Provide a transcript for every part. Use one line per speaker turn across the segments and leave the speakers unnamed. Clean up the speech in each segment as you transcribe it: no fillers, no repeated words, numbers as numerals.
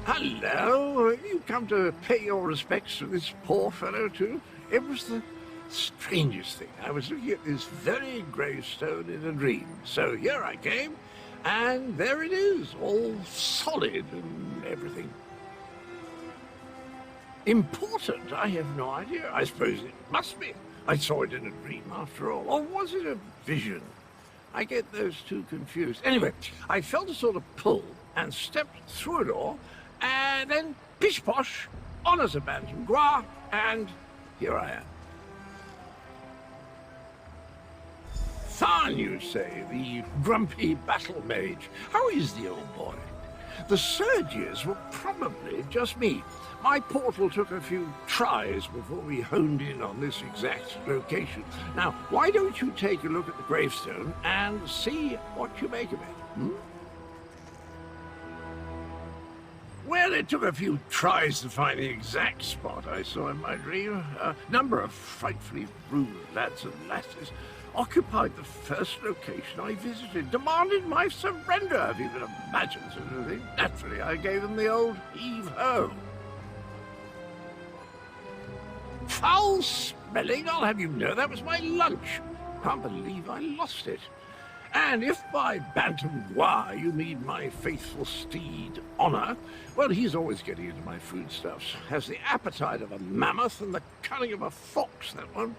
Hello, you come to pay your respects to this poor fellow too? It was the strangest thing. I was looking at this very gravestone in a dream. So here I came, and there it is, all solid and everything. Important? I have no idea. I suppose it must be. I saw it in a dream after all. Or was it a vision? I get those two confused. Anyway, I felt a sort of pull and stepped through a door, and then pish-posh, on as a bantam gras, and here I am. Tharn, you say, the grumpy battle mage. How is the old boy? The surges were probably just me. My portal took a few tries before we honed in on this exact location. Now, why don't you take a look at the gravestone and see what you make of it, Well, it took a few tries to find the exact spot I saw in my dream. A number of frightfully rude lads and lasses occupied the first location I visited, demanded my surrender, if you can imagine such a thing. Naturally, I gave them the old heave-ho. Foul smelling, I'll have you know, that was my lunch. Can't believe I lost it. And if by bantam gras you mean my faithful steed, Honor, well, he's always getting into my foodstuffs. Has the appetite of a mammoth and the cunning of a fox, that one.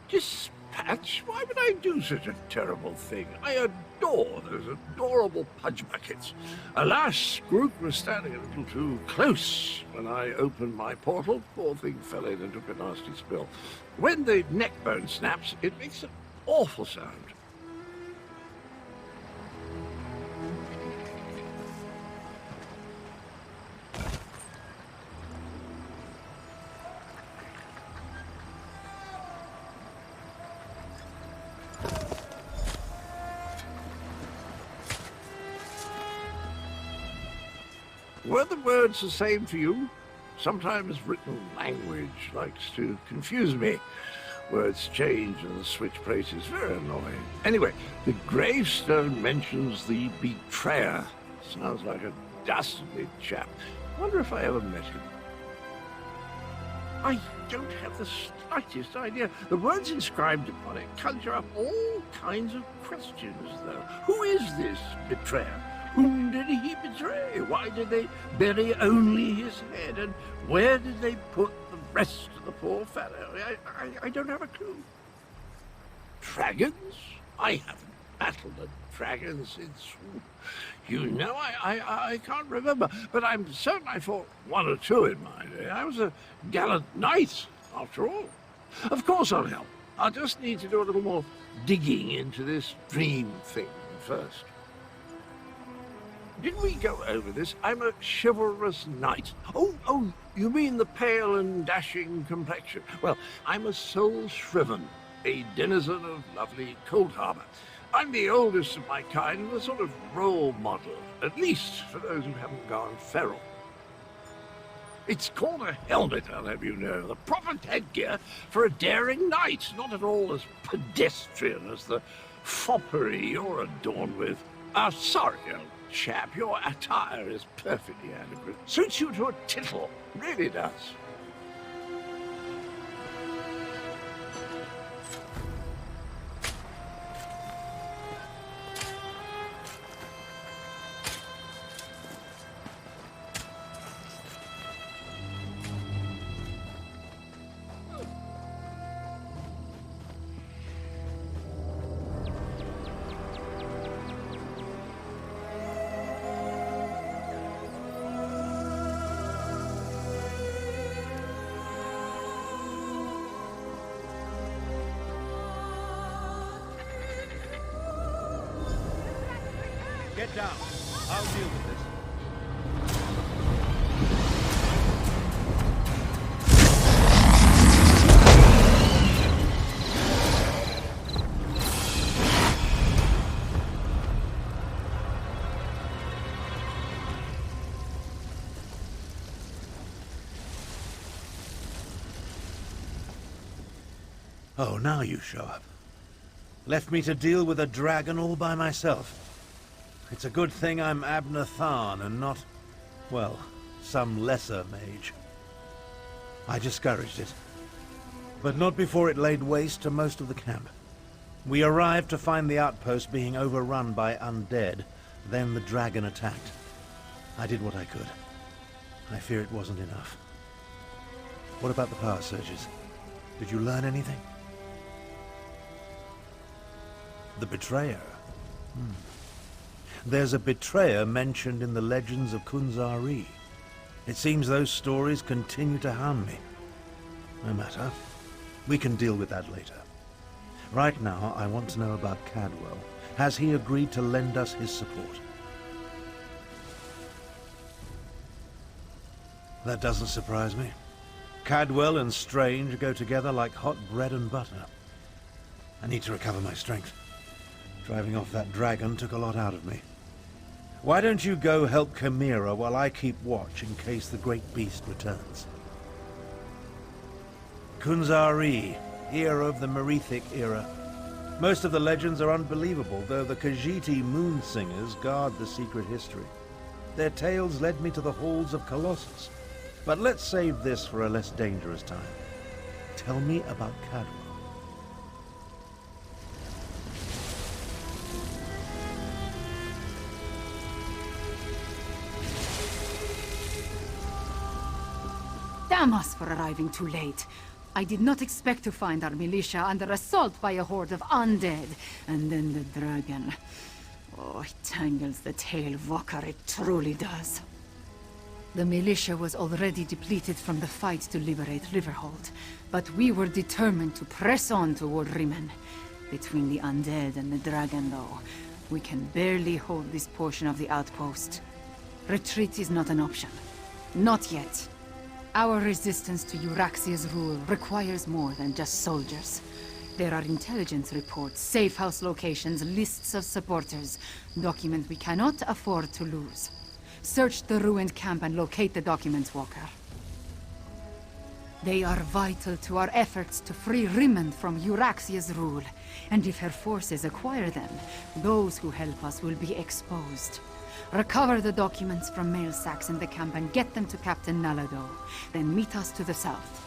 Dispatch? Why would I do such a terrible thing? I adore those adorable pudge buckets. Alas, Groot was standing a little too close when I opened my portal. Poor thing fell in and took a nasty spill. When the neck bone snaps, it makes an awful sound. Were the words the same for you? Sometimes written language likes to confuse me. Words change and switch places. Very annoying. Anyway, the gravestone mentions the betrayer. Sounds like a dastardly chap. Wonder if I ever met him. I don't have the slightest idea. The words inscribed upon it conjure up all kinds of questions, though. Who is this betrayer? Whom did he betray? Why did they bury only his head? And where did they put the rest of the poor fellow? I don't have a clue. Dragons? I haven't battled a dragon since, you know, I can't remember. But I'm certain I fought one or two in my day. I was a gallant knight, after all. Of course I'll help. I'll just need to do a little more digging into this dream thing first. Didn't we go over this? I'm a chivalrous knight. Oh, you mean the pale and dashing complexion? Well, I'm a soul shriven, a denizen of lovely Cold Harbor. I'm the oldest of my kind and a sort of role model, at least for those who haven't gone feral. It's called a helmet, I'll have you know, the proper headgear for a daring knight, not at all as pedestrian as the foppery you're adorned with. Sorry, old chap, your attire is perfectly adequate. Suits you to a tittle, really does.
Get down. I'll deal with this.
Oh, now you show up. Left me to deal with a dragon all by myself. It's a good thing I'm Abner Tharn and not, well, some lesser mage. I discouraged it, but not before it laid waste to most of the camp. We arrived to find the outpost being overrun by undead, then the dragon attacked. I did what I could. I fear it wasn't enough. What about the power surges? Did you learn anything? The betrayer. There's a betrayer mentioned in the legends of Kunzari. It seems those stories continue to hound me. No matter. We can deal with that later. Right now, I want to know about Cadwell. Has he agreed to lend us his support? That doesn't surprise me. Cadwell and Strange go together like hot bread and butter. I need to recover my strength. Driving off that dragon took a lot out of me. Why don't you go help Chimera while I keep watch in case the great beast returns? Kunzari, hero of the Merethic era. Most of the legends are unbelievable, though the Khajiiti moon singers guard the secret history. Their tales led me to the halls of Colossus. But let's save this for a less dangerous time. Tell me about Cadwell.
Damn us for arriving too late. I did not expect to find our militia under assault by a horde of undead. And then the dragon. Oh, it tangles the tail, Vokar, it truly does. The militia was already depleted from the fight to liberate Riverhold, but we were determined to press on toward Rimen. Between the undead and the dragon, though, we can barely hold this portion of the outpost. Retreat is not an option. Not yet. Our resistance to Euraxia's rule requires more than just soldiers. There are intelligence reports, safe house locations, lists of supporters, documents we cannot afford to lose. Search the ruined camp and locate the documents, Walker. They are vital to our efforts to free Rimen from Euraxia's rule. And if her forces acquire them, those who help us will be exposed. Recover the documents from mail sacks in the camp and get them to Captain Nalado. Then meet us to the south.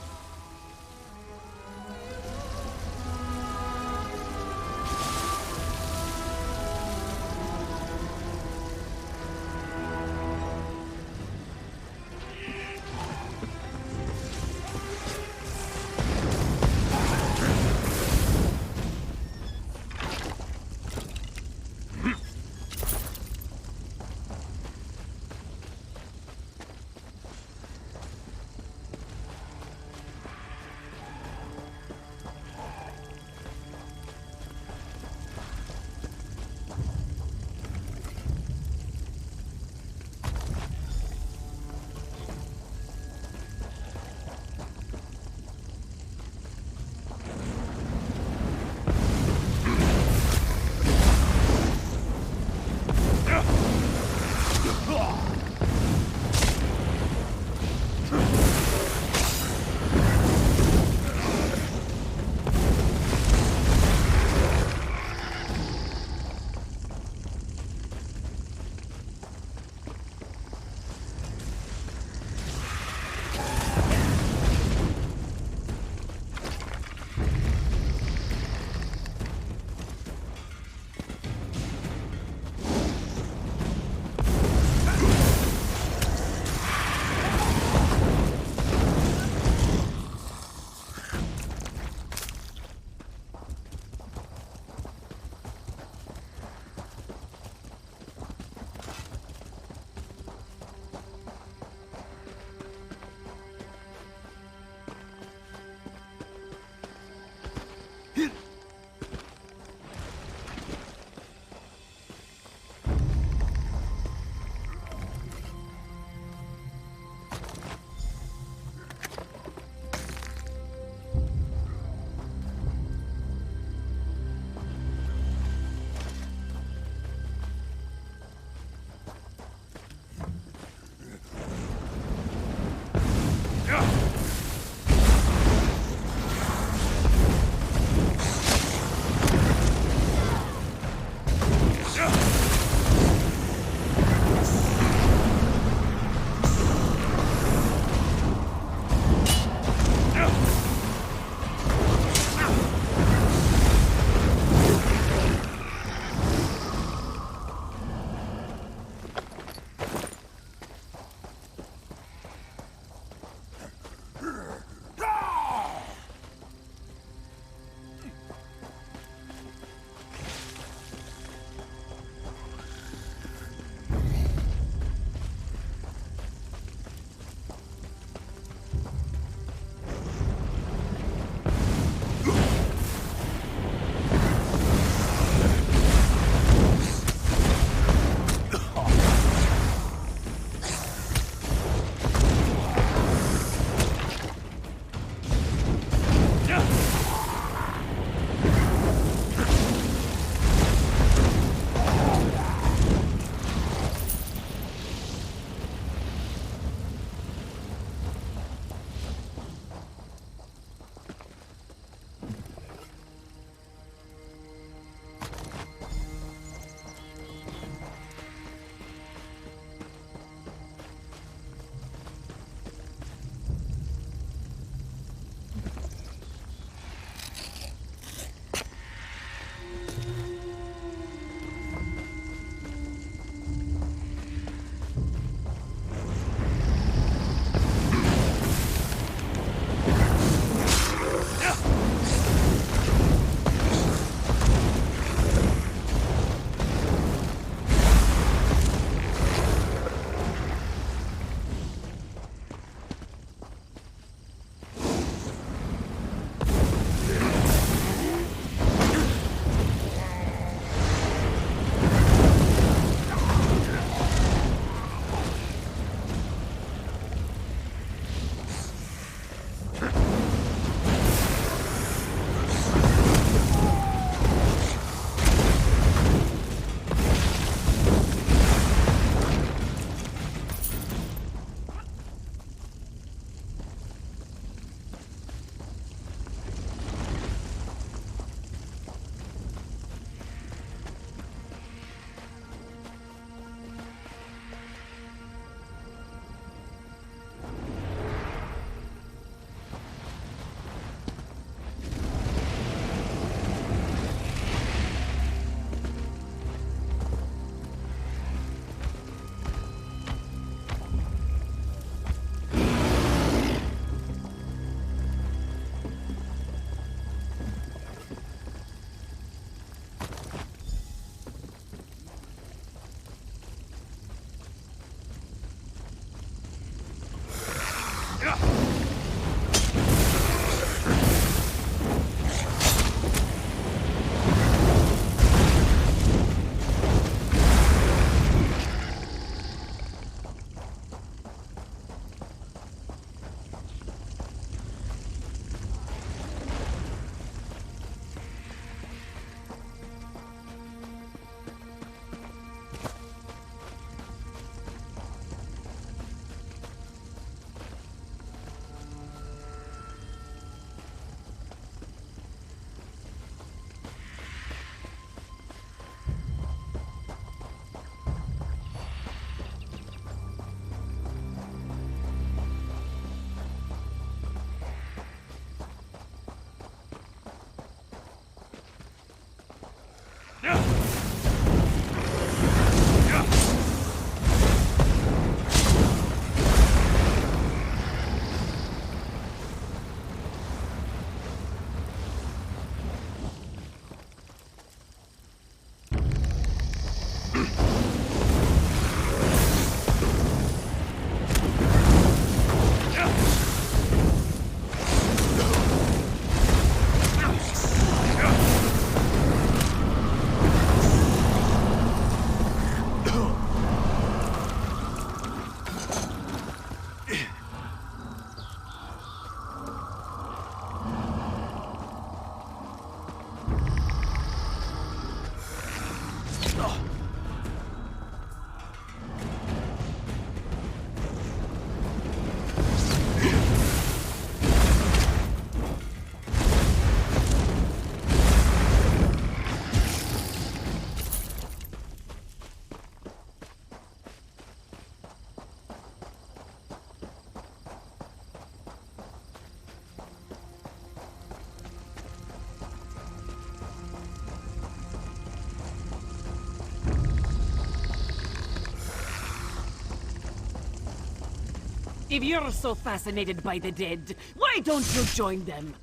If you're so fascinated by the dead, why don't you join them?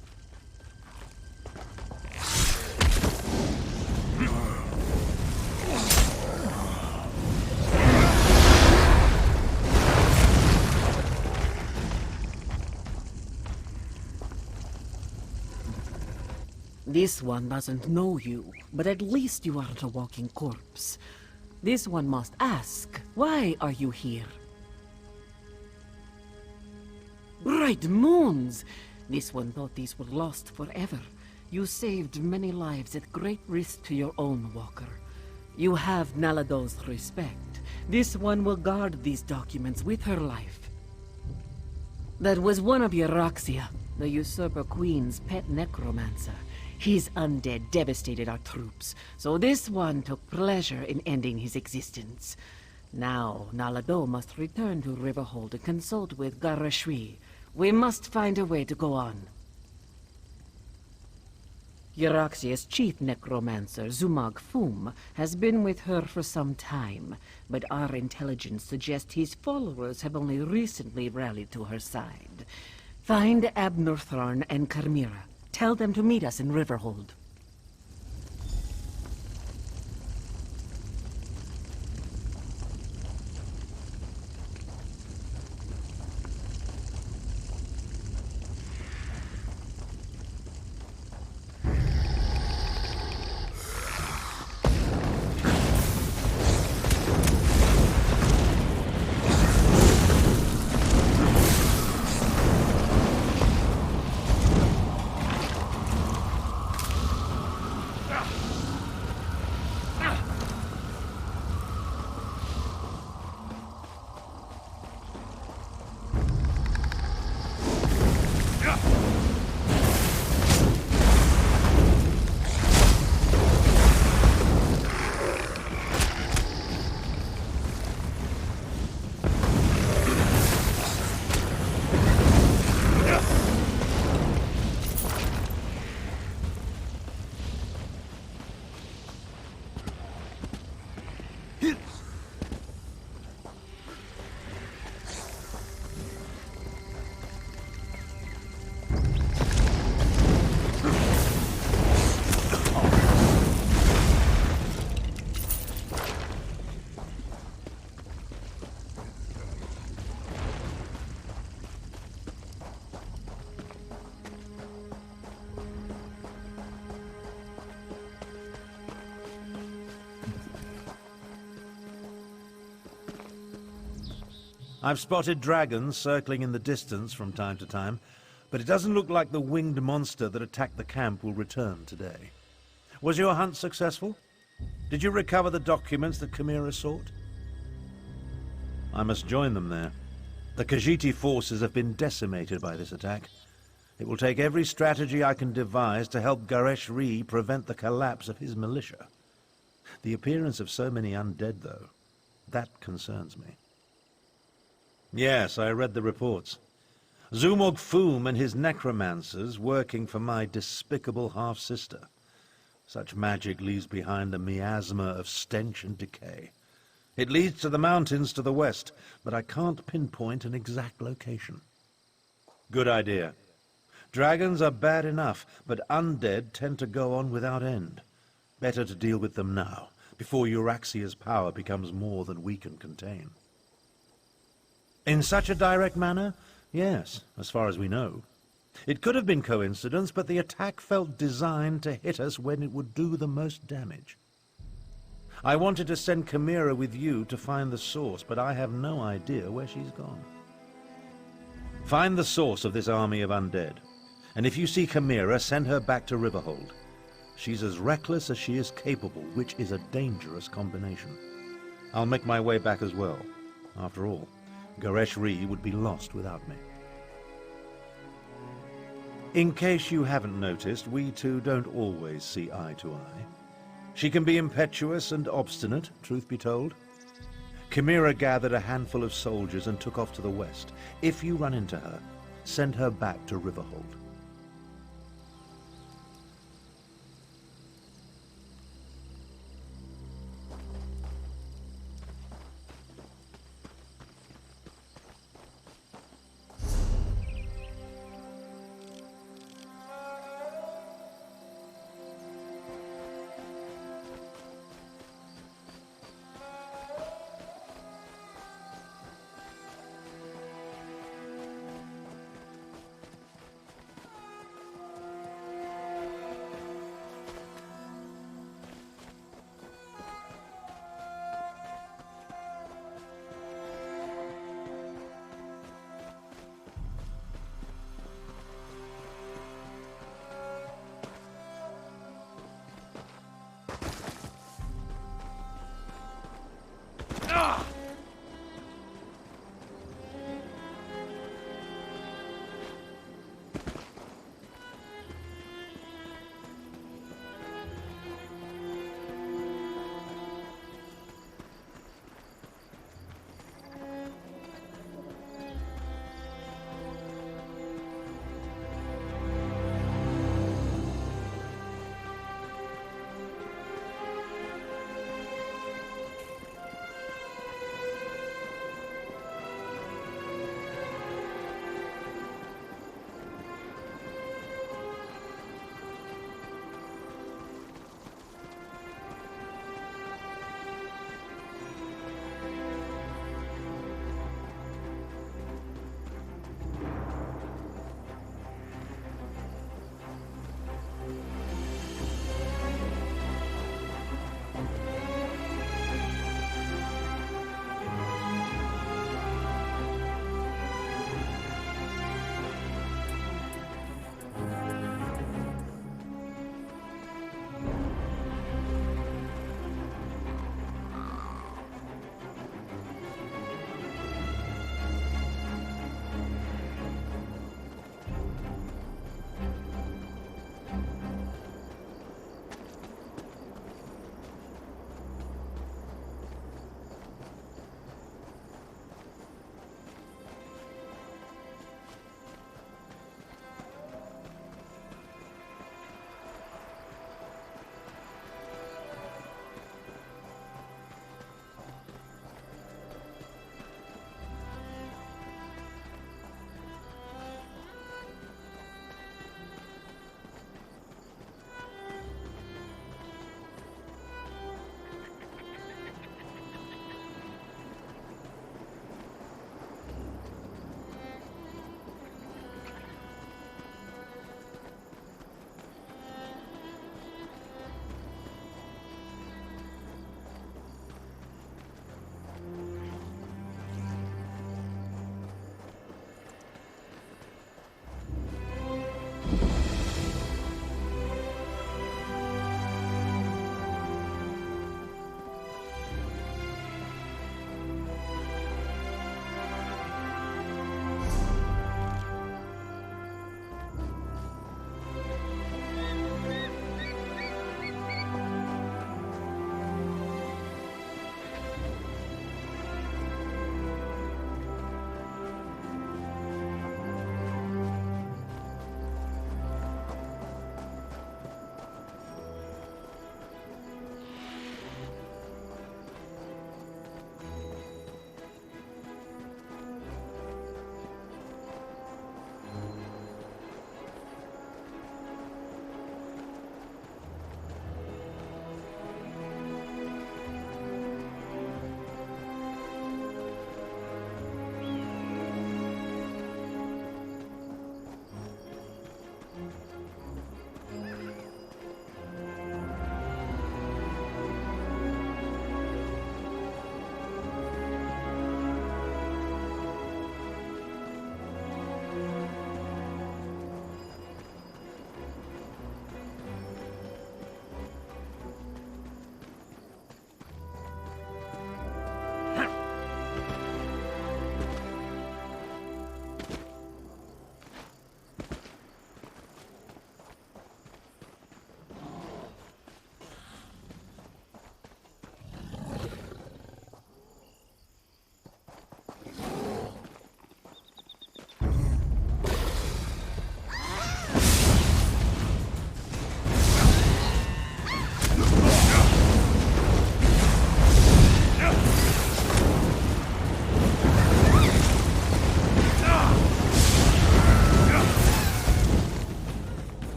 This one doesn't know you, but at least you aren't a walking corpse. This one must ask, why are you here? Bright moons! This one thought these were lost forever. You saved many lives at great risk to your own walker. You have Nalado's respect. This one will guard these documents with her life. That was one of Euraxia, the usurper queen's pet necromancer. His undead devastated our troops, so this one took pleasure in ending his existence. Now, Nalado must return to Riverhold and consult with Garashwi. We must find a way to go on. Euraxia's chief necromancer, Zumag Fum, has been with her for some time, but our intelligence suggests his followers have only recently rallied to her side. Find Abnortharn and Carmira. Tell them to meet us in Riverhold.
I've spotted dragons circling in the distance from time to time, but it doesn't look like the winged monster that attacked the camp will return today. Was your hunt successful? Did you recover the documents that Chimera sought? I must join them there. The Khajiiti forces have been decimated by this attack. It will take every strategy I can devise to help Garesh Ree prevent the collapse of his militia. The appearance of so many undead, though, that concerns me. Yes, I read the reports. Zumog Foom and his necromancers working for my despicable half-sister. Such magic leaves behind a miasma of stench and decay. It leads to the mountains to the west, but I can't pinpoint an exact location. Good idea. Dragons are bad enough, but undead tend to go on without end. Better to deal with them now, before Euraxia's power becomes more than we can contain. In such a direct manner? Yes, as far as we know. It could have been coincidence, but the attack felt designed to hit us when it would do the most damage. I wanted to send Chimera with you to find the source, but I have no idea where she's gone. Find the source of this army of undead, and if you see Chimera, send her back to Riverhold. She's as reckless as she is capable, which is a dangerous combination. I'll make my way back as well. After all, Garesh Ree would be lost without me. In case you haven't noticed, we two don't always see eye to eye. She can be impetuous and obstinate, truth be told. Chimera gathered a handful of soldiers and took off to the west. If you run into her, send her back to Riverhold.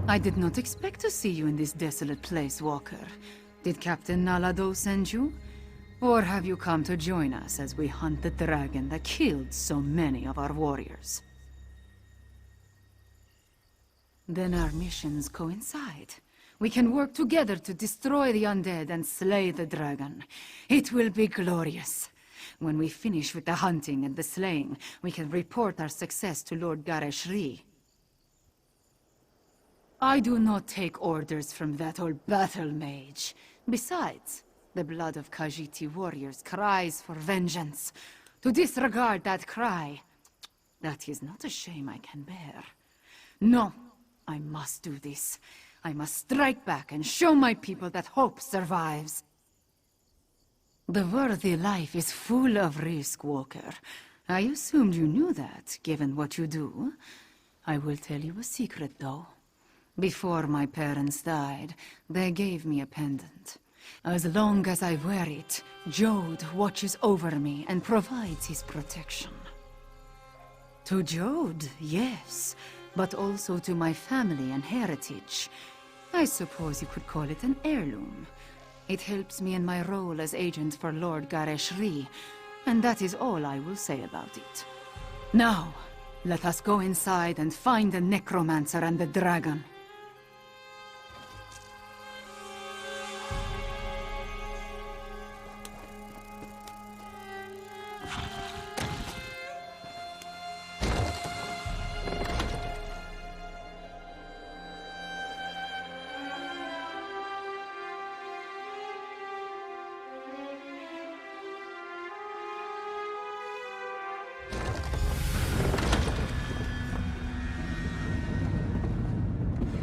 I did not expect to see you in this desolate place, Walker. Did Captain Nalado send you? Or have you come to join us as we hunt the dragon that killed so many of our warriors? Then our missions coincide. We can work together to destroy the undead and slay the dragon. It will be glorious. When we finish with the hunting and the slaying, we can report our success to Lord Gareshri. I do not take orders from that old battle mage. Besides, the blood of Khajiiti warriors cries for vengeance. To disregard that cry, that is not a shame I can bear. No, I must do this. I must strike back and show my people that hope survives. The worthy life is full of risk, Walker. I assumed you knew that, given what you do. I will tell you a secret, though. Before my parents died, they gave me a pendant. As long as I wear it, Jode watches over me and provides his protection. To Jode, yes, but also to my family and heritage. I suppose you could call it an heirloom. It helps me in my role as agent for Lord Gareshri, and that is all I will say about it. Now, let us go inside and find the necromancer and the dragon.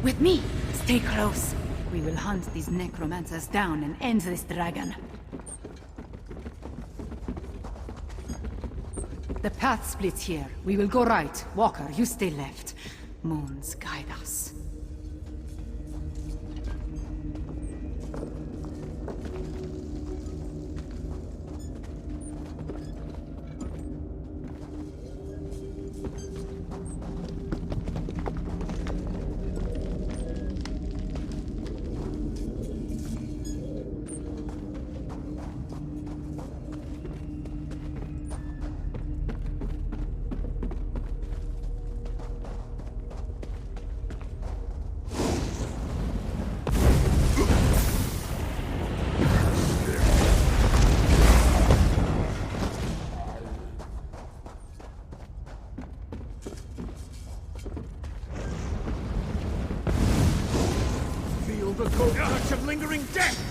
With me! Stay close! We will hunt these necromancers down and end this dragon. The path splits here. We will go right. Walker, you stay left. Moons guide us.
The cold touch of lingering death!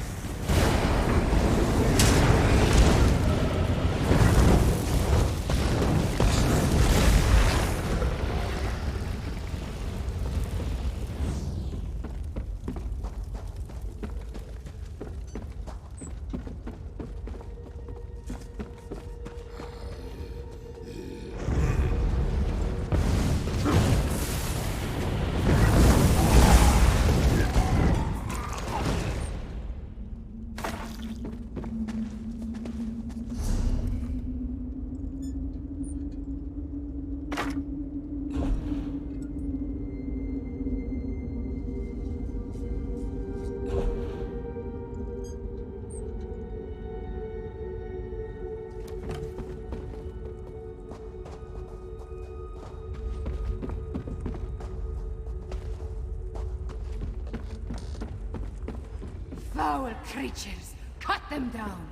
Foul creatures! Cut them down!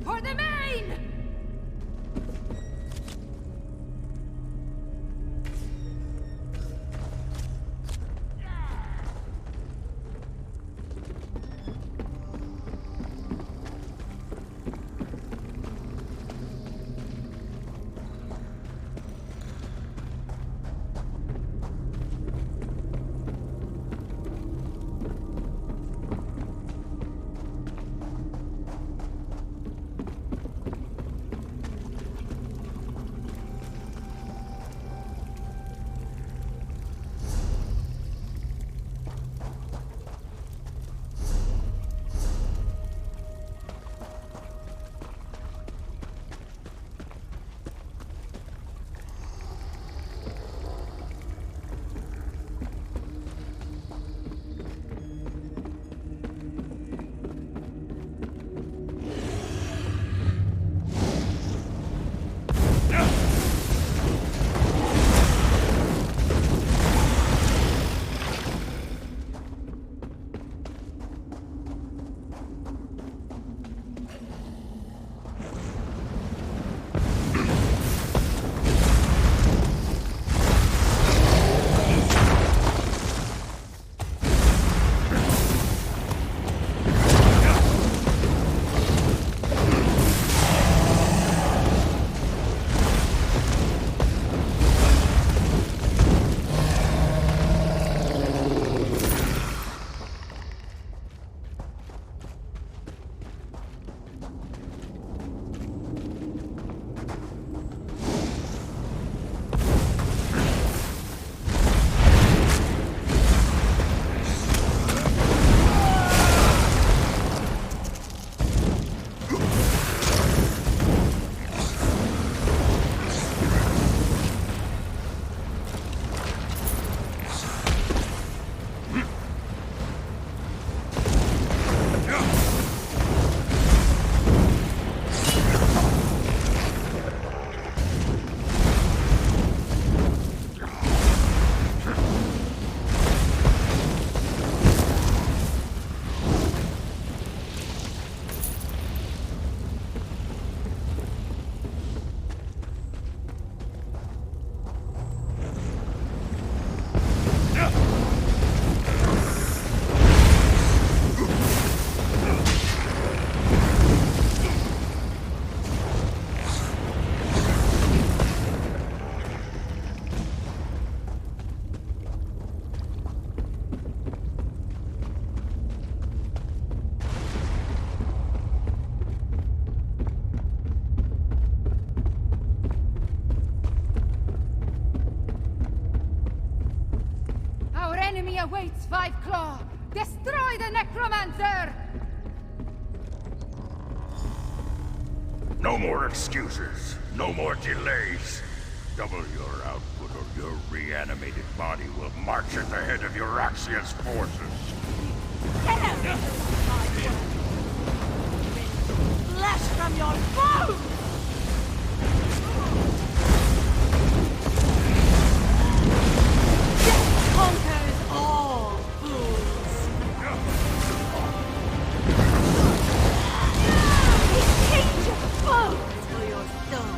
For the main! Enemy awaits, Five Claw! Destroy the Necromancer!
No more excuses. No more delays. Double your output or your reanimated body will march at the head of Euraxia's forces.
Flesh from your bones! Death conquers all, fools! Exchange your bones for your soul!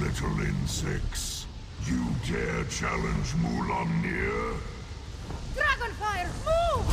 Little insects, you dare challenge Mulamnir?
Dragonfire, move!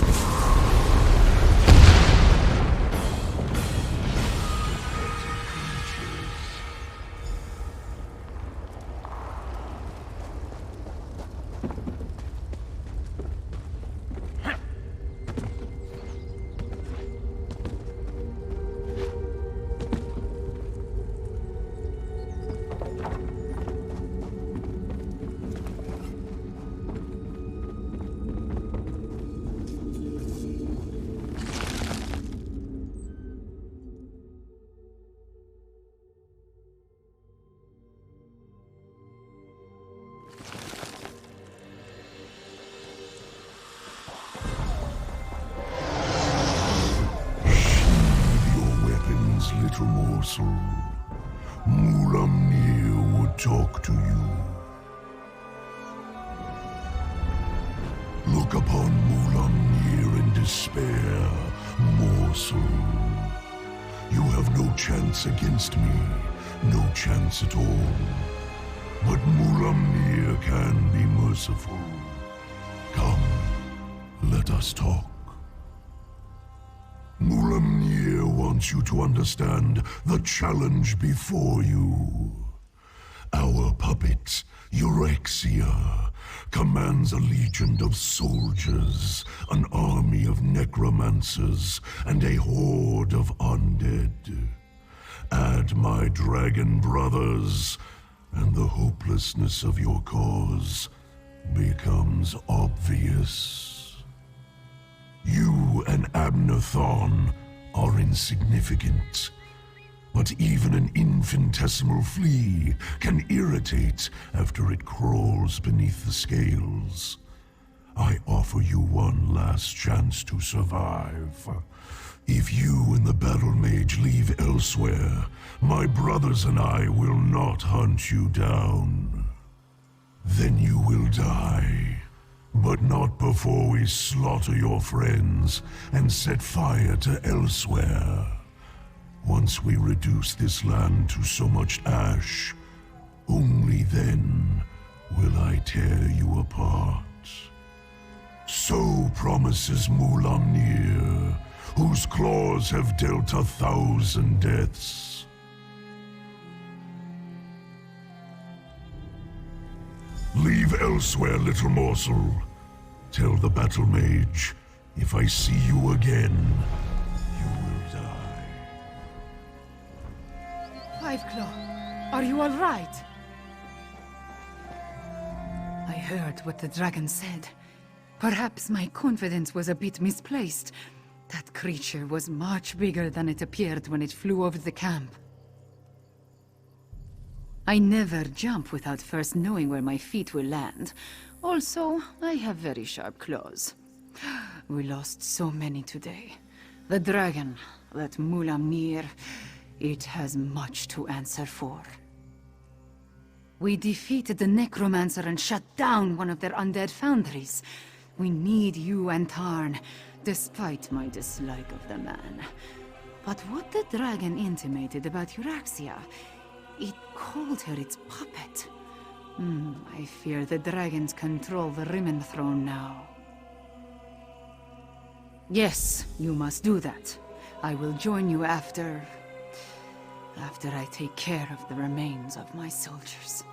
little morsel. Mulamnir would talk to you. Look upon Mulamnir in despair, morsel. You have no chance against me, no chance at all. But Mulamnir can be merciful. Come, let us talk. Mulamnir wants you to understand the challenge before you. Our puppet, Eurexia, commands a legion of soldiers, an army of necromancers, and a horde of undead. Add my dragon brothers, and the hopelessness of your cause becomes obvious. You and Abnathon are insignificant, but even an infinitesimal flea can irritate after it crawls beneath the scales. I offer you one last chance to survive. If you and the battle mage leave elsewhere, my brothers and I will not hunt you down. Then you will die. But not before we slaughter your friends and set fire to elsewhere. Once we reduce this land to so much ash, only then will I tear you apart. So promises Mulamnir, whose claws have dealt 1,000 deaths. Leave elsewhere, little morsel. Tell the battle mage, if I see you again, you will die.
Fiveclaw, are you all right? I heard what the dragon said. Perhaps my confidence was a bit misplaced. That creature was much bigger than it appeared when it flew over the camp. I never jump without first knowing where my feet will land. Also, I have very sharp claws. We lost so many today. The dragon, that Mulamnir, it has much to answer for. We defeated the necromancer and shut down one of their undead foundries. We need you and Tarn, despite my dislike of the man. But what the dragon intimated about Euraxia, it called her its puppet. I fear the dragons control the Rimmen throne now. Yes, you must do that. I will join you after I take care of the remains of my soldiers.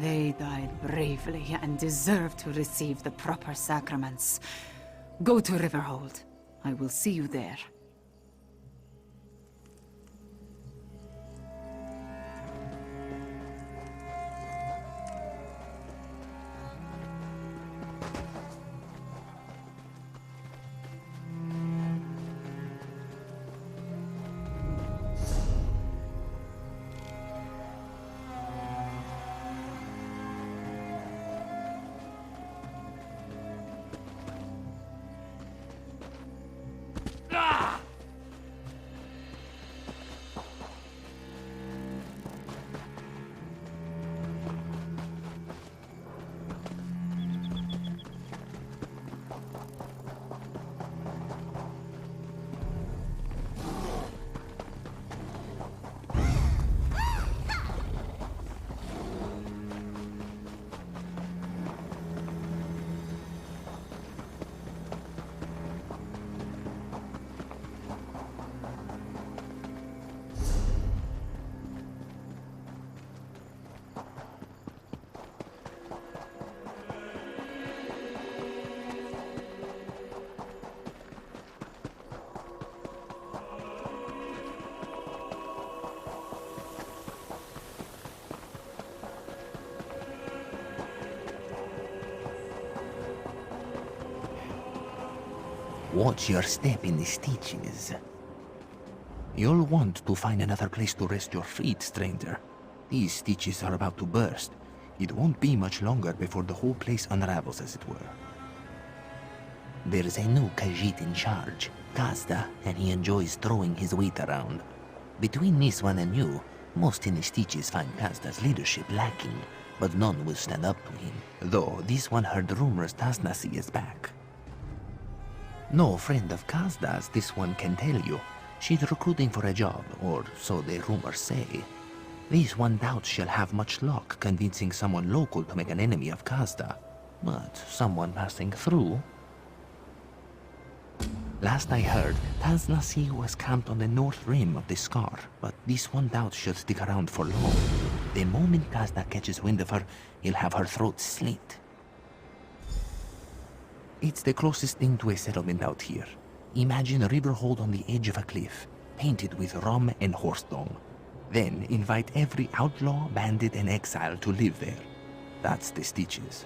They died bravely and deserve to receive the proper sacraments. Go to Riverhold. I will see you there.
Watch your step in the stitches. You'll want to find another place to rest your feet, stranger. These stitches are about to burst. It won't be much longer before the whole place unravels, as it were. There's a new Khajiit in charge, Kazda, and he enjoys throwing his weight around. Between this one and you, most in the Stitches find Kazda's leadership lacking, but none will stand up to him, though this one heard rumors Tasnasi is back. No friend of Kazda's, this one can tell you. She's recruiting for a job, or so the rumors say. This one doubts she'll have much luck convincing someone local to make an enemy of Kazda, but someone passing through. Last I heard, Tasnasi was camped on the north rim of the Scar, but this one doubts she'll stick around for long. The moment Kazda catches wind of her, he'll have her throat slit. It's the closest thing to a settlement out here. Imagine a river hold on the edge of a cliff, painted with rum and horse dung. Then invite every outlaw, bandit, and exile to live there. That's the Stitches.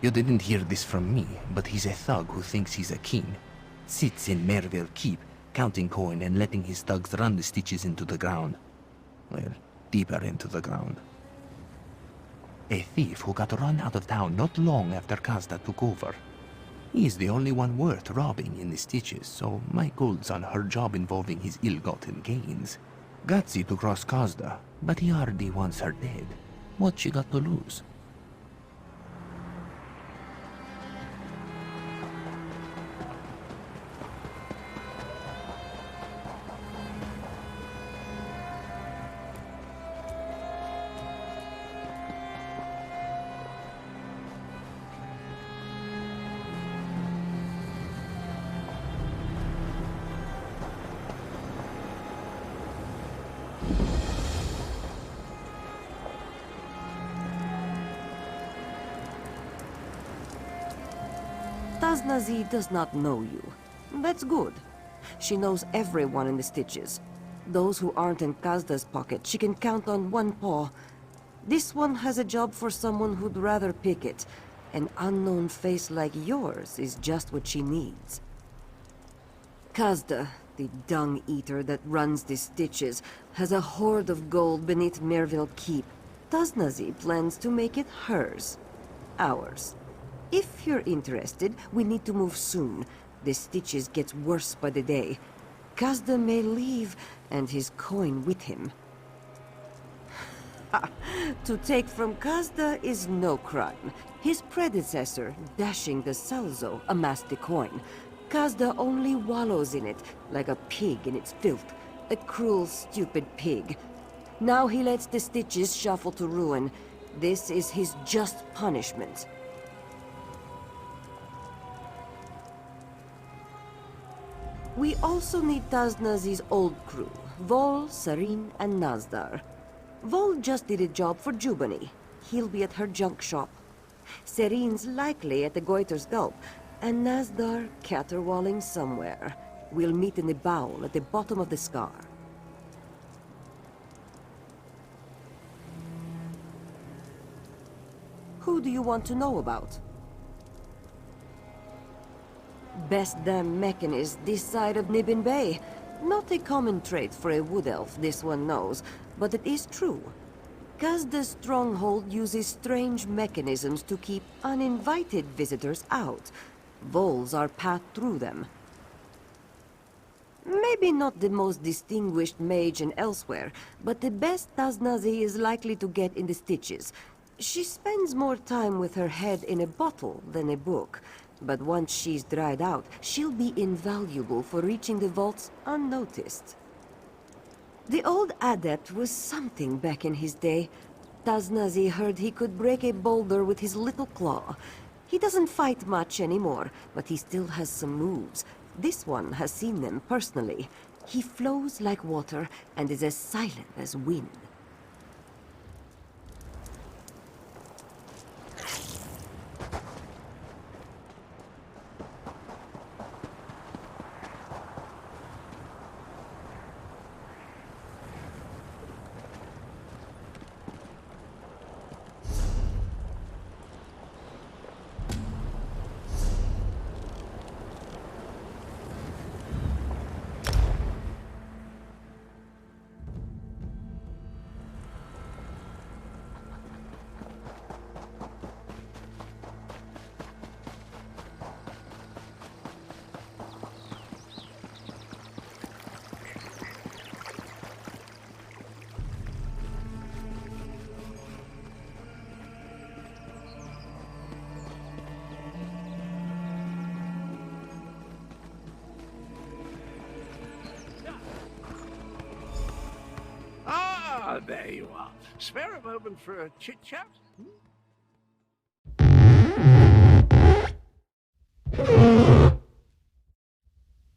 You didn't hear this from me, but he's a thug who thinks he's a king. Sits in Merville Keep, counting coin and letting his thugs run the Stitches into the ground. Well, deeper into the ground. A thief who got run out of town not long after Kazda took over. He's the only one worth robbing in the Stitches, so my gold's on her job involving his ill-gotten gains. Gutsy to cross Kazda, but he already wants her dead. What she got to lose?
Tasnazi does not know you. That's good. She knows everyone in the Stitches. Those who aren't in Kazda's pocket, she can count on one paw. This one has a job for someone who'd rather pick it. An unknown face like yours is just what she needs. Kazda, the dung-eater that runs the Stitches, has a hoard of gold beneath Merville Keep. Tasnazi plans to make it hers. Ours. If you're interested, we need to move soon. The Stitches gets worse by the day. Kazda may leave, and his coin with him. To take from Kazda is no crime. His predecessor, Dashing the Salzo, amassed the coin. Kazda only wallows in it, like a pig in its filth. A cruel, stupid pig. Now he lets the Stitches shuffle to ruin. This is his just punishment. We also need Tasnazi's old crew, Vol, Sarin, and Nazdar. Vol just did a job for Jubani. He'll be at her junk shop. Sarin's likely at the Goiter's Gulp, and Nazdar caterwauling somewhere. We'll meet in the bowl at the bottom of the Scar. Who do you want to know about? Best damn mechanist this side of Nibbin Bay. Not a common trait for a wood elf, this one knows, but it is true. Kazda's stronghold uses strange mechanisms to keep uninvited visitors out. Voles are passed through them. Maybe not the most distinguished mage and elsewhere, but the best Tasnazi is likely to get in the Stitches. She spends more time with her head in a bottle than a book. But once she's dried out, she'll be invaluable for reaching the vaults unnoticed. The old adept was something back in his day. Tasnazi heard he could break a boulder with his little claw. He doesn't fight much anymore, but he still has some moves. This one has seen them personally. He flows like water and is as silent as wind.
There you are. Spare a moment for a chit-chat?